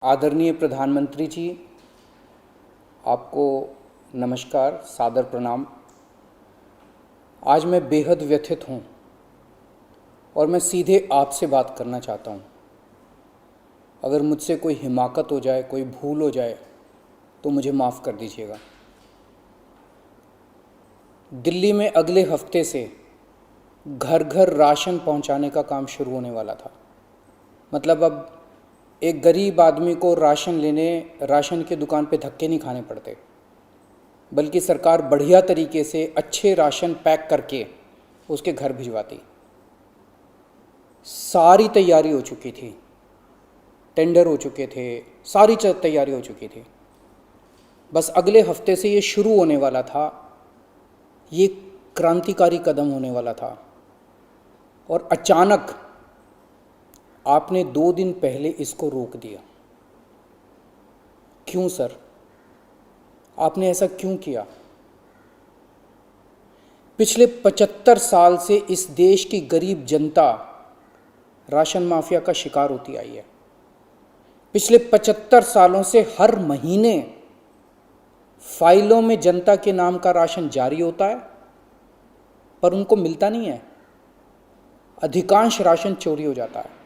आदरणीय प्रधानमंत्री जी, आपको नमस्कार, सादर प्रणाम। आज मैं बेहद व्यथित हूँ और मैं सीधे आपसे बात करना चाहता हूँ। अगर मुझसे कोई हिमाकत हो जाए, कोई भूल हो जाए तो मुझे माफ़ कर दीजिएगा। दिल्ली में अगले हफ्ते से घर घर राशन पहुँचाने का काम शुरू होने वाला था। मतलब अब एक गरीब आदमी को राशन की दुकान पे धक्के नहीं खाने पड़ते, बल्कि सरकार बढ़िया तरीके से अच्छे राशन पैक करके उसके घर भिजवाती। सारी तैयारी हो चुकी थी, टेंडर हो चुके थे, सारी तैयारी हो चुकी थी। बस अगले हफ्ते से ये शुरू होने वाला था। ये क्रांतिकारी कदम होने वाला था और अचानक आपने 2 दिन पहले इसको रोक दिया। क्यों सर? आपने ऐसा क्यों किया? पिछले 75 साल से इस देश की गरीब जनता राशन माफिया का शिकार होती आई है। पिछले 75 सालों से हर महीने फाइलों में जनता के नाम का राशन जारी होता है, पर उनको मिलता नहीं है। अधिकांश राशन चोरी हो जाता है।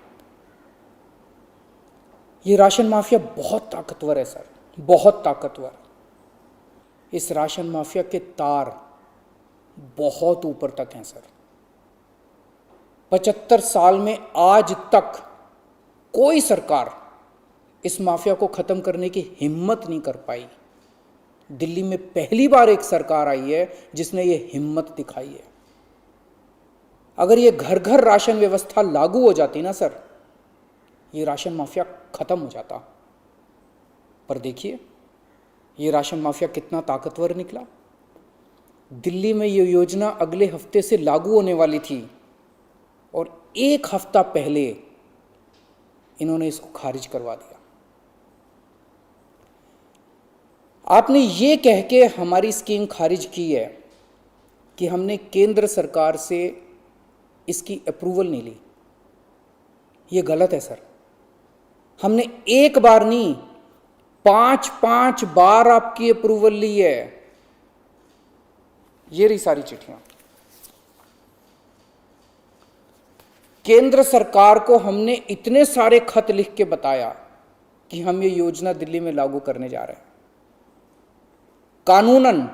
ये राशन माफिया बहुत ताकतवर है सर, बहुत ताकतवर। इस राशन माफिया के तार बहुत ऊपर तक हैं सर। 75 साल में आज तक कोई सरकार इस माफिया को खत्म करने की हिम्मत नहीं कर पाई। दिल्ली में पहली बार एक सरकार आई है जिसने ये हिम्मत दिखाई है। अगर ये घर घर राशन व्यवस्था लागू हो जाती ना सर, ये राशन माफिया खत्म हो जाता। पर देखिए ये राशन माफिया कितना ताकतवर निकला। दिल्ली में ये योजना अगले हफ्ते से लागू होने वाली थी और 1 हफ्ता पहले इन्होंने इसको खारिज करवा दिया। आपने ये कह के हमारी स्कीम खारिज की है कि हमने केंद्र सरकार से इसकी अप्रूवल नहीं ली। ये गलत है सर। हमने एक बार नहीं, 5 बार आपकी अप्रूवल ली है। ये रही सारी चिट्ठियां। केंद्र सरकार को हमने इतने सारे खत लिख के बताया कि हम ये योजना दिल्ली में लागू करने जा रहे हैं। कानूनन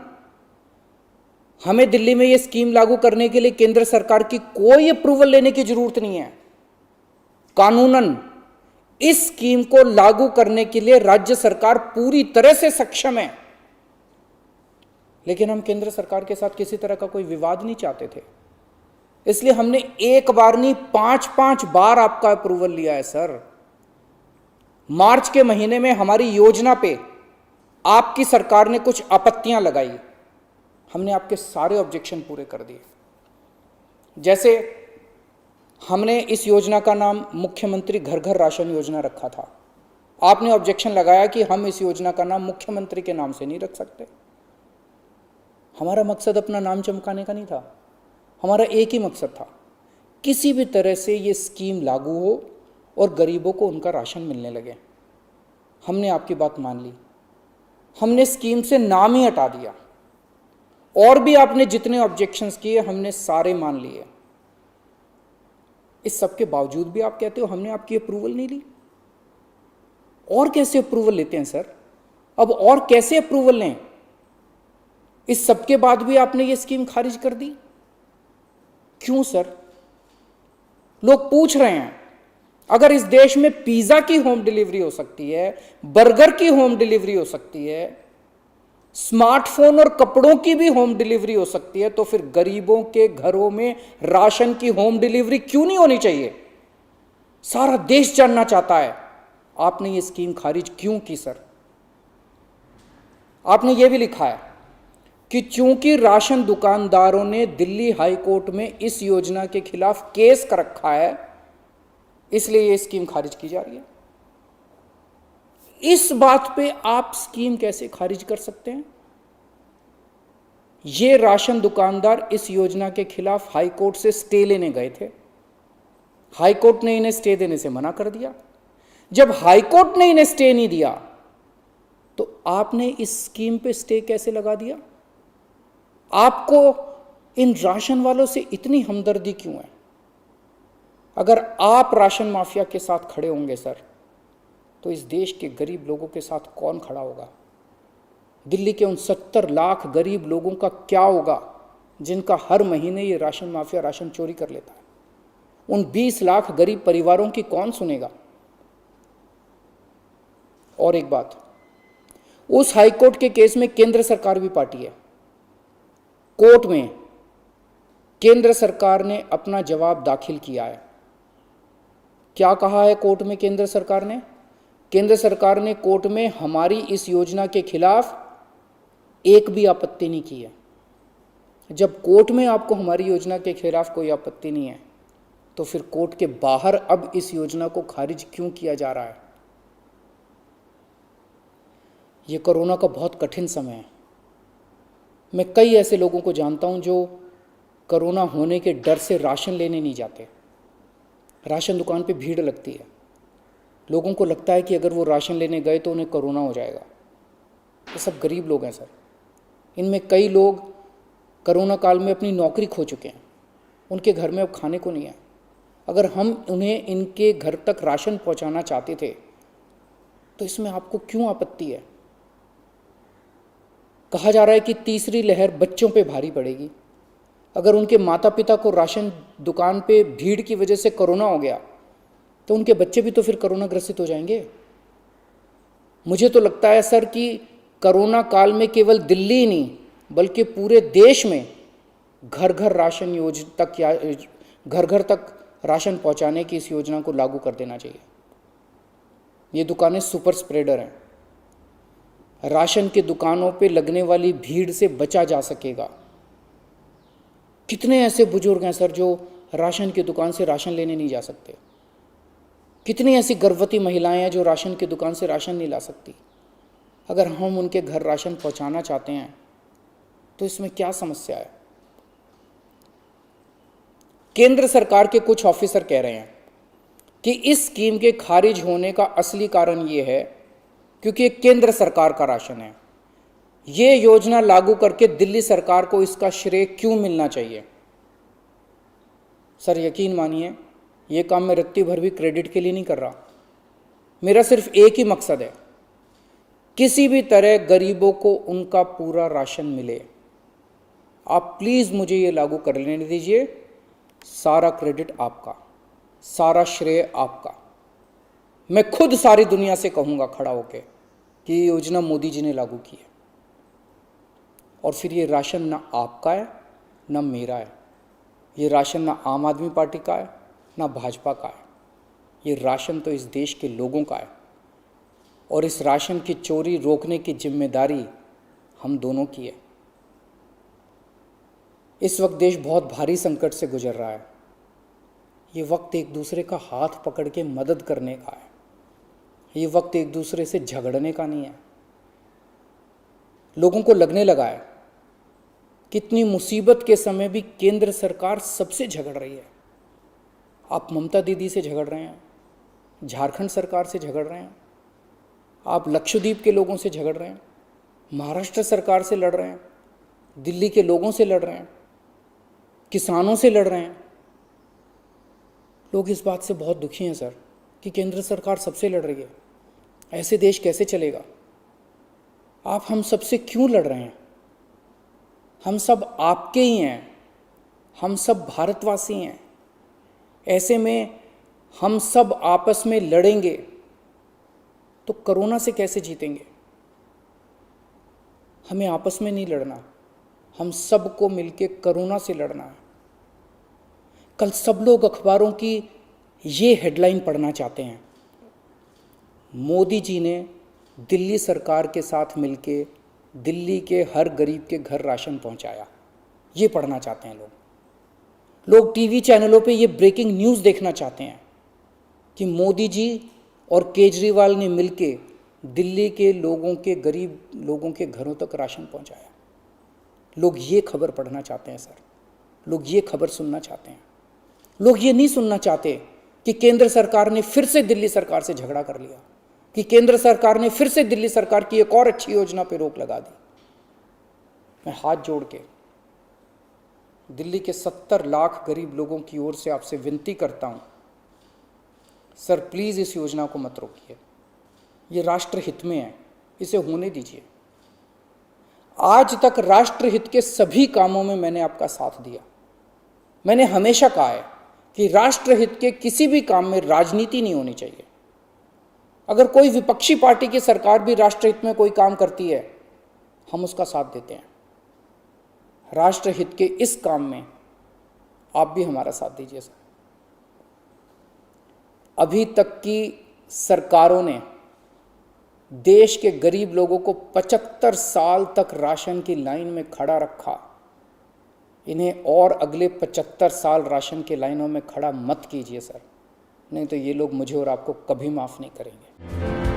हमें दिल्ली में ये स्कीम लागू करने के लिए केंद्र सरकार की कोई अप्रूवल लेने की जरूरत नहीं है। कानूनन इस स्कीम को लागू करने के लिए राज्य सरकार पूरी तरह से सक्षम है। लेकिन हम केंद्र सरकार के साथ किसी तरह का कोई विवाद नहीं चाहते थे, इसलिए हमने एक बार नहीं 5 बार आपका अप्रूवल लिया है सर। मार्च के महीने में हमारी योजना पे आपकी सरकार ने कुछ आपत्तियां लगाई, हमने आपके सारे ऑब्जेक्शन पूरे कर दिए। जैसे हमने इस योजना का नाम मुख्यमंत्री घर घर राशन योजना रखा था। आपने ऑब्जेक्शन लगाया कि हम इस योजना का नाम मुख्यमंत्री के नाम से नहीं रख सकते। हमारा मकसद अपना नाम चमकाने का नहीं था। हमारा एक ही मकसद था, किसी भी तरह से ये स्कीम लागू हो और गरीबों को उनका राशन मिलने लगे। हमने आपकी बात मान ली, हमने स्कीम से नाम ही हटा दिया। और भी आपने जितने ऑब्जेक्शंस किए हमने सारे मान लिए। इस सब के बावजूद भी आप कहते हो हमने आपकी अप्रूवल नहीं ली। और कैसे अप्रूवल लेते हैं सर? अब और कैसे अप्रूवल लें? इस सब के बाद भी आपने ये स्कीम खारिज कर दी। क्यों सर? लोग पूछ रहे हैं, अगर इस देश में पिज्जा की होम डिलीवरी हो सकती है, बर्गर की होम डिलीवरी हो सकती है, स्मार्टफोन और कपड़ों की भी होम डिलीवरी हो सकती है, तो फिर गरीबों के घरों में राशन की होम डिलीवरी क्यों नहीं होनी चाहिए? सारा देश जानना चाहता है आपने ये स्कीम खारिज क्यों की सर। आपने ये भी लिखा है कि चूंकि राशन दुकानदारों ने दिल्ली हाई कोर्ट में इस योजना के खिलाफ केस कर रखा है, इसलिए ये स्कीम खारिज की जा रही है। इस बात पे आप स्कीम कैसे खारिज कर सकते हैं? ये राशन दुकानदार इस योजना के खिलाफ हाई कोर्ट से स्टे लेने गए थे। हाई कोर्ट ने इन्हें स्टे देने से मना कर दिया। जब हाईकोर्ट ने इन्हें स्टे नहीं दिया तो आपने इस स्कीम पे स्टे कैसे लगा दिया? आपको इन राशन वालों से इतनी हमदर्दी क्यों है? अगर आप राशन माफिया के साथ खड़े होंगे सर, तो इस देश के गरीब लोगों के साथ कौन खड़ा होगा? दिल्ली के उन 70 लाख गरीब लोगों का क्या होगा जिनका हर महीने ये राशन माफिया राशन चोरी कर लेता है? उन 20 लाख गरीब परिवारों की कौन सुनेगा? और एक बात, उस हाईकोर्ट के केस में केंद्र सरकार भी पार्टी है। कोर्ट में केंद्र सरकार ने अपना जवाब दाखिल किया है। क्या कहा है कोर्ट में केंद्र सरकार ने? केंद्र सरकार ने कोर्ट में हमारी इस योजना के खिलाफ एक भी आपत्ति नहीं की है। जब कोर्ट में आपको हमारी योजना के खिलाफ कोई आपत्ति नहीं है, तो फिर कोर्ट के बाहर अब इस योजना को खारिज क्यों किया जा रहा है? ये कोरोना का बहुत कठिन समय है। मैं कई ऐसे लोगों को जानता हूं जो कोरोना होने के डर से राशन लेने नहीं जाते। राशन दुकान पे भीड़ लगती है, लोगों को लगता है कि अगर वो राशन लेने गए तो उन्हें कोरोना हो जाएगा। ये सब गरीब लोग हैं सर। इनमें कई लोग कोरोना काल में अपनी नौकरी खो चुके हैं, उनके घर में अब खाने को नहीं है। अगर हम उन्हें इनके घर तक राशन पहुंचाना चाहते थे तो इसमें आपको क्यों आपत्ति है? कहा जा रहा है कि तीसरी लहर बच्चों पे भारी पड़ेगी। अगर उनके माता पिता को राशन दुकान पे भीड़ की वजह से कोरोना हो गया तो उनके बच्चे भी तो फिर कोरोना ग्रसित हो जाएंगे। मुझे तो लगता है सर कि कोरोना काल में केवल दिल्ली ही नहीं बल्कि पूरे देश में घर घर राशन योजना तक या घर घर तक राशन पहुंचाने की इस योजना को लागू कर देना चाहिए। ये दुकानें सुपर स्प्रेडर हैं। राशन की दुकानों पे लगने वाली भीड़ से बचा जा सकेगा। कितने ऐसे बुजुर्ग हैं सर जो राशन की दुकान से राशन लेने नहीं जा सकते? कितनी ऐसी गर्भवती महिलाएं हैं जो राशन की दुकान से राशन नहीं ला सकती? अगर हम उनके घर राशन पहुंचाना चाहते हैं तो इसमें क्या समस्या है? केंद्र सरकार के कुछ ऑफिसर कह रहे हैं कि इस स्कीम के खारिज होने का असली कारण ये है क्योंकि ये केंद्र सरकार का राशन है। ये योजना लागू करके दिल्ली सरकार को इसका श्रेय क्यों मिलना चाहिए? सर यकीन मानिए, ये काम मैं रत्ती भर भी क्रेडिट के लिए नहीं कर रहा। मेरा सिर्फ एक ही मकसद है, किसी भी तरह गरीबों को उनका पूरा राशन मिले। आप प्लीज मुझे ये लागू कर लेने दीजिए। सारा क्रेडिट आपका, सारा श्रेय आपका। मैं खुद सारी दुनिया से कहूंगा खड़ा होके कि ये योजना मोदी जी ने लागू की है। और फिर ये राशन ना आपका है ना मेरा है। ये राशन ना आम आदमी पार्टी का है ना भाजपा का है। ये राशन तो इस देश के लोगों का है और इस राशन की चोरी रोकने की जिम्मेदारी हम दोनों की है। इस वक्त देश बहुत भारी संकट से गुजर रहा है। ये वक्त एक दूसरे का हाथ पकड़ के मदद करने का है। ये वक्त एक दूसरे से झगड़ने का नहीं है। लोगों को लगने लगा है कितनी मुसीबत के समय भी केंद्र सरकार सबसे झगड़ रही है। आप ममता दीदी से झगड़ रहे हैं, झारखंड सरकार से झगड़ रहे हैं, आप लक्षद्वीप के लोगों से झगड़ रहे हैं, महाराष्ट्र सरकार से लड़ रहे हैं, दिल्ली के लोगों से लड़ रहे हैं, किसानों से लड़ रहे हैं। लोग इस बात से बहुत दुखी हैं सर कि केंद्र सरकार सबसे लड़ रही है। ऐसे देश कैसे चलेगा? आप हम सबसे क्यों लड़ रहे हैं? हम सब आपके ही हैं, हम सब भारतवासी हैं। ऐसे में हम सब आपस में लड़ेंगे तो कोरोना से कैसे जीतेंगे? हमें आपस में नहीं लड़ना, हम सबको मिलके कोरोना से लड़ना है। कल सब लोग अखबारों की ये हेडलाइन पढ़ना चाहते हैं, मोदी जी ने दिल्ली सरकार के साथ मिलके दिल्ली के हर गरीब के घर राशन पहुंचाया। ये पढ़ना चाहते हैं लोग टीवी चैनलों पे ये ब्रेकिंग न्यूज़ देखना चाहते हैं कि मोदी जी और केजरीवाल ने मिलके दिल्ली के लोगों के गरीब लोगों के घरों तक राशन पहुंचाया। लोग ये खबर पढ़ना चाहते हैं सर, लोग ये खबर सुनना चाहते हैं। लोग ये नहीं सुनना चाहते कि केंद्र सरकार ने फिर से दिल्ली सरकार से झगड़ा कर लिया, कि केंद्र सरकार ने फिर से दिल्ली सरकार की एक और अच्छी योजना पर रोक लगा दी। मैं हाथ जोड़ के दिल्ली के 70 लाख गरीब लोगों की ओर से आपसे विनती करता हूं, सर प्लीज इस योजना को मत रोकिए, ये राष्ट्रहित में है, इसे होने दीजिए। आज तक राष्ट्रहित के सभी कामों में मैंने आपका साथ दिया। मैंने हमेशा कहा है कि राष्ट्रहित के किसी भी काम में राजनीति नहीं होनी चाहिए। अगर कोई विपक्षी पार्टी की सरकार भी राष्ट्रहित में कोई काम करती है, हम उसका साथ देते हैं। राष्ट्रहित के इस काम में आप भी हमारा साथ दीजिए सर। अभी तक की सरकारों ने देश के गरीब लोगों को 75 साल तक राशन की लाइन में खड़ा रखा। इन्हें और अगले 75 साल राशन की लाइनों में खड़ा मत कीजिए सर, नहीं तो ये लोग मुझे और आपको कभी माफ़ नहीं करेंगे।